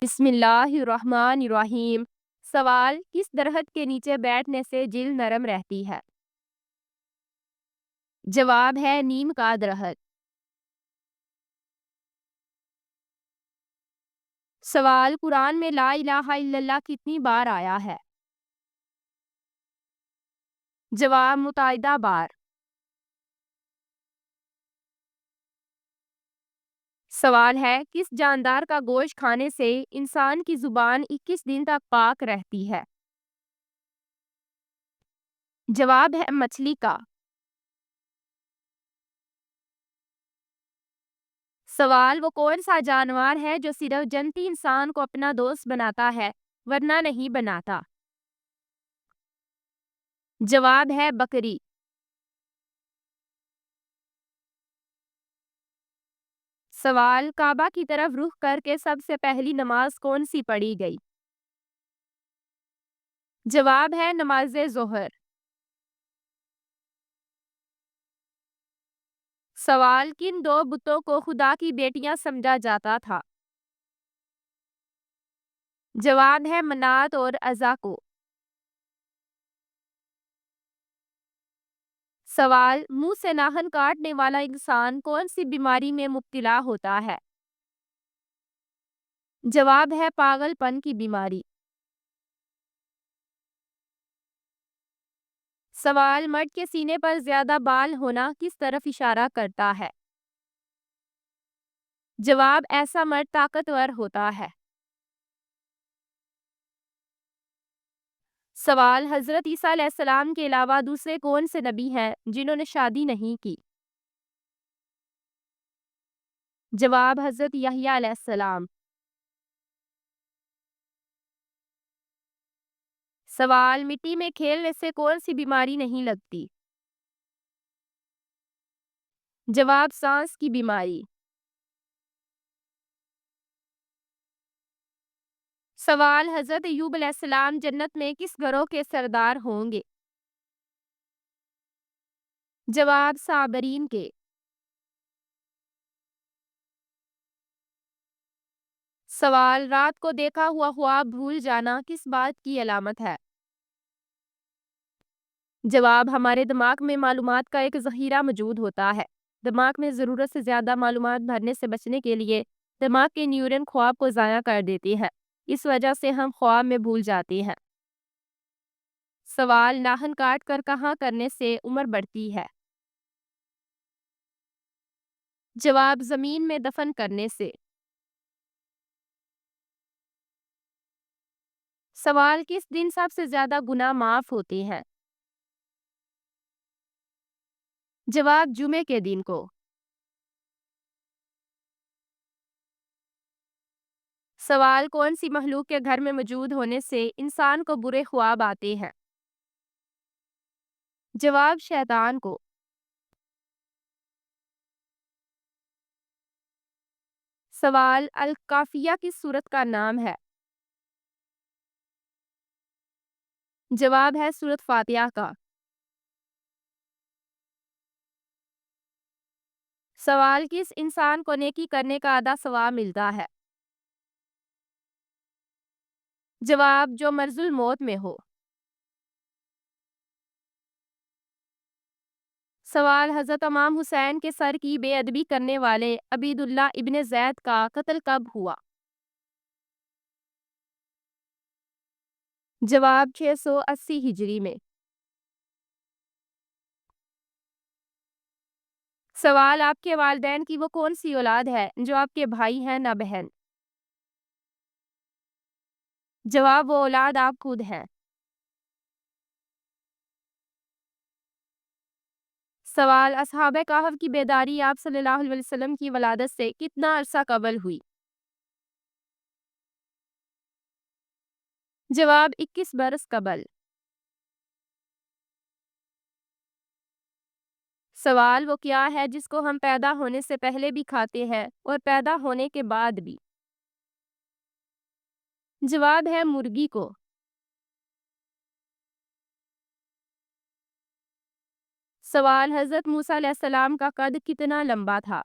بسم اللہ الرحمن الرحیم۔ سوال: کس درخت کے نیچے بیٹھنے سے جلد نرم رہتی ہے؟ جواب ہے نیم کا درخت۔ سوال: قرآن میں لا الہ الا اللہ کتنی بار آیا ہے؟ جواب: متعددہ بار۔ سوال ہے: کس جاندار کا گوشت کھانے سے انسان کی زبان 21 دن تک پاک رہتی ہے؟ جواب ہے مچھلی کا۔ سوال: وہ کون سا جانور ہے جو صرف جنتی انسان کو اپنا دوست بناتا ہے ورنہ نہیں بناتا؟ جواب ہے بکری۔ سوال: کعبہ کی طرف رخ کر کے سب سے پہلی نماز کون سی پڑھی گئی؟ جواب ہے نماز ظہر۔ سوال: کن دو بتوں کو خدا کی بیٹیاں سمجھا جاتا تھا؟ جواب ہے منات اور عزا کو۔ سوال: منہ سے ناخن کاٹنے والا انسان کون سی بیماری میں مبتلا ہوتا ہے؟ جواب ہے پاگل پن کی بیماری۔ سوال: مرد کے سینے پر زیادہ بال ہونا کس طرف اشارہ کرتا ہے؟ جواب: ایسا مرد طاقتور ہوتا ہے۔ سوال: حضرت عیسیٰ علیہ السلام کے علاوہ دوسرے کون سے نبی ہیں جنہوں نے شادی نہیں کی؟ جواب: حضرت یحییٰ علیہ السلام۔ سوال: مٹی میں کھیلنے سے کون سی بیماری نہیں لگتی؟ جواب: سانس کی بیماری۔ سوال: حضرت ایوب علیہ السلام جنت میں کس گروہ کے سردار ہوں گے؟ جواب: صابرین کے۔ سوال: رات کو دیکھا ہوا خواب بھول جانا کس بات کی علامت ہے؟ جواب: ہمارے دماغ میں معلومات کا ایک ذخیرہ موجود ہوتا ہے۔ دماغ میں ضرورت سے زیادہ معلومات بھرنے سے بچنے کے لیے دماغ کے نیورون خواب کو ضائع کر دیتے ہیں۔ اس وجہ سے ہم خواب میں بھول جاتے ہیں۔ سوال: ناخن کاٹ کر کہاں کرنے سے عمر بڑھتی ہے؟ جواب: زمین میں دفن کرنے سے۔ سوال: کس دن سب سے زیادہ گناہ معاف ہوتے ہیں؟ جواب: جمعے کے دن کو۔ سوال: کون سی مخلوق کے گھر میں موجود ہونے سے انسان کو برے خواب آتے ہیں؟ جواب: شیطان کو۔ سوال: الکافیہ کس سورت کا نام ہے؟ جواب ہے سورت فاتحہ کا۔ سوال: کس انسان کو نیکی کرنے کا آدھا ثواب ملتا ہے؟ جواب: جو مرض الموت میں ہو۔ سوال: حضرت امام حسین کے سر کی بے ادبی کرنے والے عبید اللہ ابن زید کا قتل کب ہوا؟ جواب: 680 ہجری میں۔ سوال: آپ کے والدین کی وہ کون سی اولاد ہے جو آپ کے بھائی ہیں نہ بہن؟ جواب: وہ اولاد آپ خود ہیں۔ سوال: اصحاب کہف کی بیداری آپ صلی اللہ علیہ وسلم کی ولادت سے کتنا عرصہ قبل ہوئی؟ جواب: 21 برس قبل۔ سوال: وہ کیا ہے جس کو ہم پیدا ہونے سے پہلے بھی کھاتے ہیں اور پیدا ہونے کے بعد بھی؟ جواب ہے مرغی کو۔ سوال: حضرت موسیٰ علیہ السلام کا قد کتنا لمبا تھا؟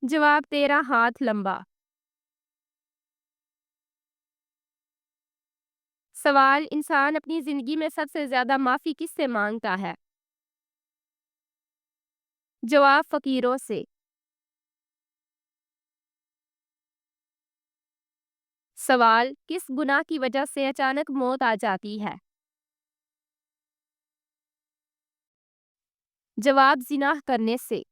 جواب 13 ہاتھ لمبا۔ سوال انسان اپنی زندگی میں سب سے زیادہ معافی کس سے مانگتا ہے؟ جواب فقیروں سے۔ سوال کس گناہ کی وجہ سے اچانک موت آ جاتی ہے؟ جواب زنا کرنے سے۔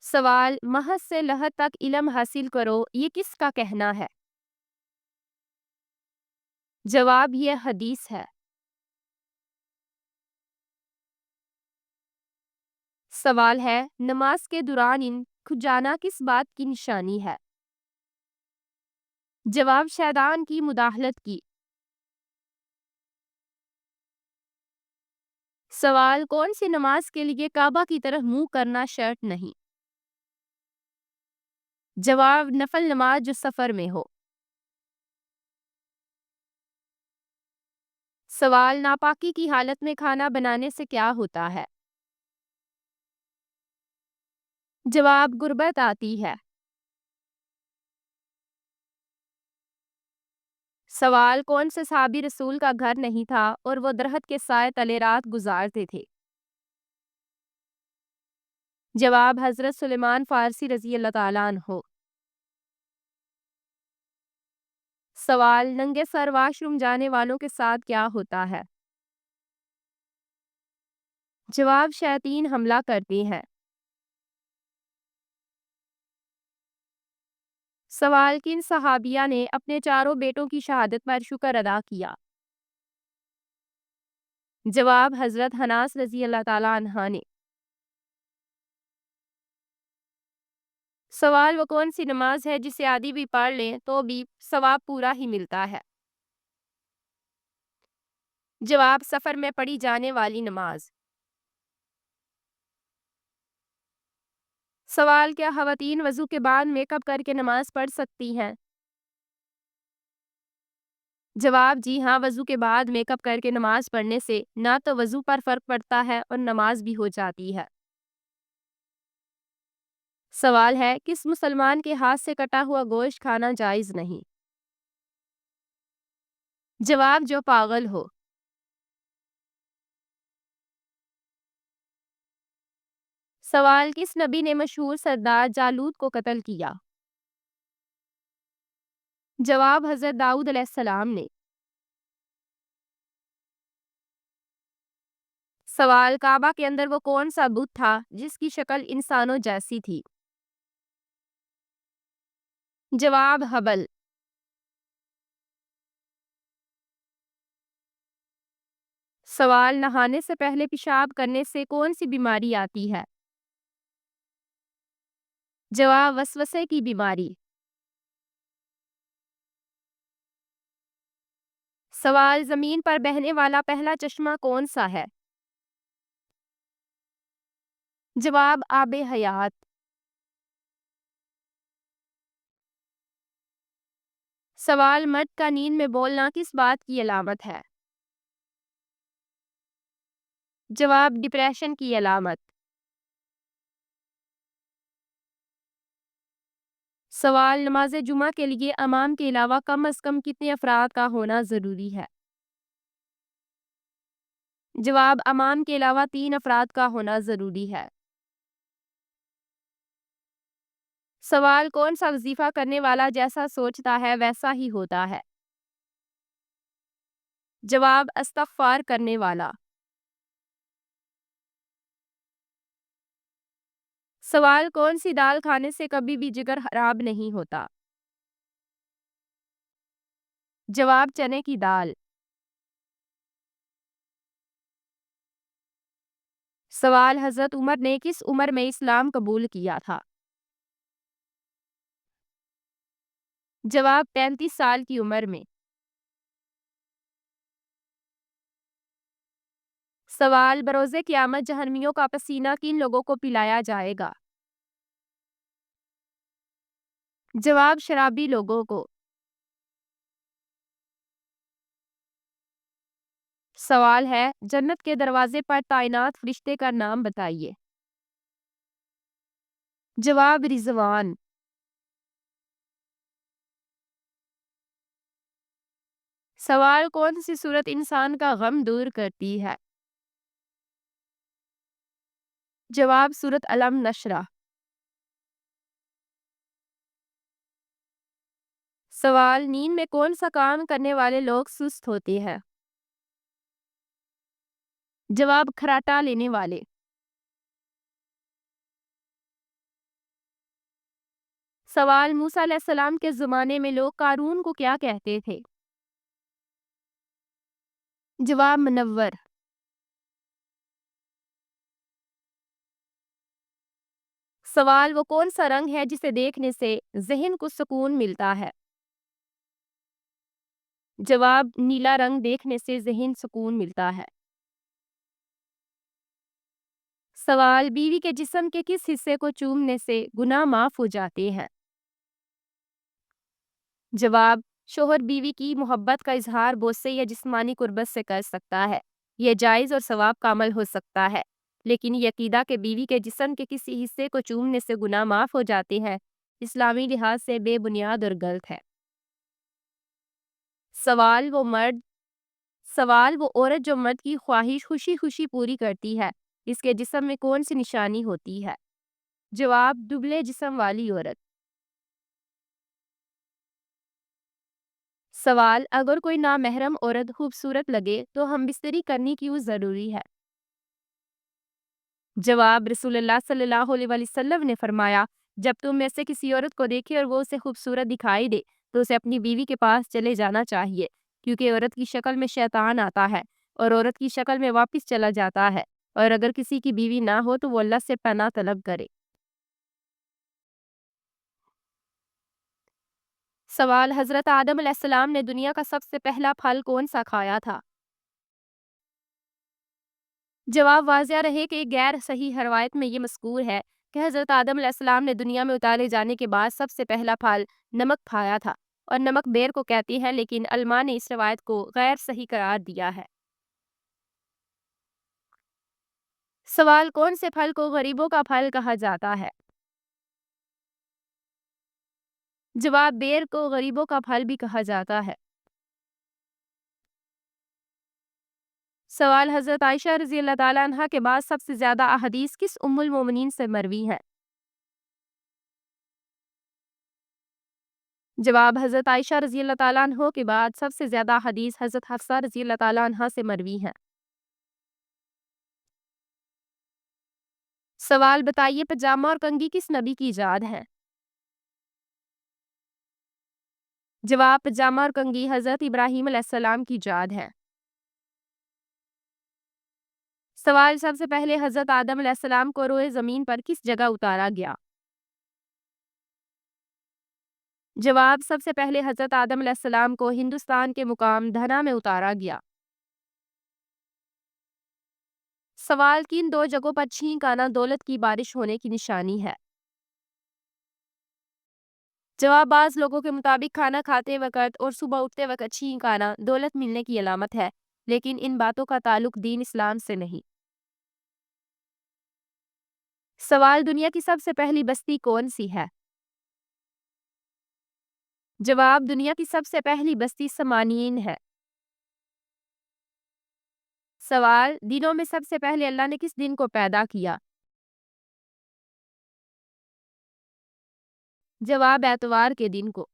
سوال محض سے لحد تک علم حاصل کرو یہ کس کا کہنا ہے؟ جواب یہ حدیث ہے۔ سوال ہے نماز کے دوران کھج جانا کس بات کی نشانی ہے؟ جواب شیطان کی مداخلت کی۔ سوال کون سی نماز کے لیے کعبہ کی طرف منہ کرنا شرط نہیں؟ جواب نفل نماز جو سفر میں ہو۔ سوال ناپاکی کی حالت میں کھانا بنانے سے کیا ہوتا ہے؟ جواب غربت آتی ہے۔ سوال کون سے صحابی رسول کا گھر نہیں تھا اور وہ درخت کے سائے تلے رات گزارتے تھے؟ جواب حضرت سلیمان فارسی رضی اللہ تعالیٰ عنہ۔ سوال ننگے سر واش روم جانے والوں کے ساتھ کیا ہوتا ہے؟ جواب شیاطین حملہ کرتے ہیں۔ سوال کن صحابیہ نے اپنے چاروں بیٹوں کی شہادت پر شکر ادا کیا؟ جواب حضرت حناس رضی اللہ تعالیٰ عنہ نے۔ سوال وہ کون سی نماز ہے جسے آدھی بھی پڑھ لیں تو بھی ثواب پورا ہی ملتا ہے؟ جواب سفر میں پڑھی جانے والی نماز۔ سوال کیا خواتین وضو کے بعد میک اپ کر کے نماز پڑھ سکتی ہیں؟ جواب جی ہاں، وضو کے بعد میک اپ کر کے نماز پڑھنے سے نہ تو وضو پر فرق پڑتا ہے اور نماز بھی ہو جاتی ہے۔ سوال ہے کس مسلمان کے ہاتھ سے کٹا ہوا گوشت کھانا جائز نہیں؟ جواب جو پاگل ہو۔ سوال کس نبی نے مشہور سردار جالوت کو قتل کیا؟ جواب حضرت داؤد علیہ السلام نے۔ سوال کعبہ کے اندر وہ کون سا بت تھا جس کی شکل انسانوں جیسی تھی؟ جواب حبل۔ سوال نہانے سے پہلے پیشاب کرنے سے کون سی بیماری آتی ہے؟ جواب وسوسے کی بیماری۔ سوال زمین پر بہنے والا پہلا چشمہ کون سا ہے؟ جواب آب حیات۔ سوال مرد کا نیند میں بولنا کس بات کی علامت ہے؟ جواب ڈپریشن کی علامت۔ سوال نماز جمعہ کے لیے امام کے علاوہ کم از کم کتنے افراد کا ہونا ضروری ہے؟ جواب امام کے علاوہ 3 افراد کا ہونا ضروری ہے۔ سوال کون سا وظیفہ کرنے والا جیسا سوچتا ہے ویسا ہی ہوتا ہے؟ جواب استغفار کرنے والا۔ سوال کون سی دال کھانے سے کبھی بھی جگر خراب نہیں ہوتا؟ جواب چنے کی دال۔ سوال حضرت عمر نے کس عمر میں اسلام قبول کیا تھا؟ جواب 35 سال کی عمر میں۔ سوال بروز قیامت جہنمیوں کا پسینہ کن لوگوں کو پلایا جائے گا؟ جواب شرابی لوگوں کو۔ سوال ہے جنت کے دروازے پر تعینات فرشتے کا نام بتائیے۔ جواب رضوان۔ سوال کون سی صورت انسان کا غم دور کرتی ہے؟ جواب سورۃ الم نشرح۔ سوال نیند میں کون سا کام کرنے والے لوگ سست ہوتے ہیں؟ جواب کھراٹا لینے والے۔ سوال موسیٰ علیہ السلام کے زمانے میں لوگ قارون کو کیا کہتے تھے؟ جواب منور۔ سوال وہ کون سا رنگ ہے جسے دیکھنے سے ذہن کو سکون ملتا ہے؟ جواب نیلا رنگ دیکھنے سے ذہن سکون ملتا ہے۔ سوال بیوی کے جسم کے کس حصے کو چومنے سے گناہ معاف ہو جاتے ہیں؟ جواب شوہر بیوی کی محبت کا اظہار بوسے یا جسمانی قربت سے کر سکتا ہے۔ یہ جائز اور ثواب کا عمل ہو سکتا ہے، لیکن یہ عقیدہ کہ بیوی کے جسم کے کسی حصے کو چومنے سے گناہ معاف ہو جاتے ہیں اسلامی لحاظ سے بے بنیاد اور غلط ہے۔ سوال سوال وہ عورت جو مرد کی خواہش خوشی خوشی پوری کرتی ہے اس کے جسم میں کون سی نشانی ہوتی ہے؟ جواب دبلے جسم والی عورت۔ سوال اگر کوئی نامحرم عورت خوبصورت لگے تو ہم بستری کرنی کیوں ضروری ہے؟ جواب رسول اللہ صلی اللہ علیہ وآلہ وسلم نے فرمایا جب تم میں سے کسی عورت کو دیکھے اور وہ اسے خوبصورت دکھائی دے تو اسے اپنی بیوی کے پاس چلے جانا چاہیے، کیونکہ عورت کی شکل میں شیطان آتا ہے اور عورت کی شکل میں واپس چلا جاتا ہے، اور اگر کسی کی بیوی نہ ہو تو وہ اللہ سے پناہ طلب کرے۔ سوال حضرت آدم علیہ السلام نے دنیا کا سب سے پہلا پھل کون سا کھایا تھا؟ جواب واضح رہے کہ غیر صحیح روایت میں یہ مذکور ہے کہ حضرت آدم علیہ السلام نے دنیا میں اتارے جانے کے بعد سب سے پہلا پھل نمک کھایا تھا، اور نمک بیر کو کہتی ہے، لیکن علماء نے اس روایت کو غیر صحیح قرار دیا ہے۔ سوال کون سے پھل کو غریبوں کا پھل کہا جاتا ہے؟ جواب بیر کو غریبوں کا پھل بھی کہا جاتا ہے۔ سوال حضرت عائشہ رضی اللہ تعالیٰ عنہ کے بعد سب سے زیادہ احادیث کس ام المومنین سے مروی ہیں؟ جواب حضرت عائشہ رضی اللہ تعالیٰ عنہ کے بعد سب سے زیادہ حدیث حضرت حفصہ رضی اللہ تعالیٰ عنہ سے مروی ہیں۔ سوال بتائیے پجامہ اور کنگھی کس نبی کی ایجاد ہے؟ جواب پجامہ اور کنگھی حضرت ابراہیم علیہ السلام کی ایجاد ہے۔ سوال سب سے پہلے حضرت آدم علیہ السلام کو روئے زمین پر کس جگہ اتارا گیا؟ جواب سب سے پہلے حضرت آدم علیہ السلام کو ہندوستان کے مقام دھنا میں اتارا گیا۔ سوال کن دو جگہوں پر چھینک آنا دولت کی بارش ہونے کی نشانی ہے؟ جواب بعض لوگوں کے مطابق کھانا کھاتے وقت اور صبح اٹھتے وقت چھینک آنا دولت ملنے کی علامت ہے، لیکن ان باتوں کا تعلق دین اسلام سے نہیں۔ سوال دنیا کی سب سے پہلی بستی کون سی ہے؟ جواب دنیا کی سب سے پہلی بستی سمانین ہے۔ سوال دنوں میں سب سے پہلے اللہ نے کس دن کو پیدا کیا؟ جواب اتوار کے دن کو۔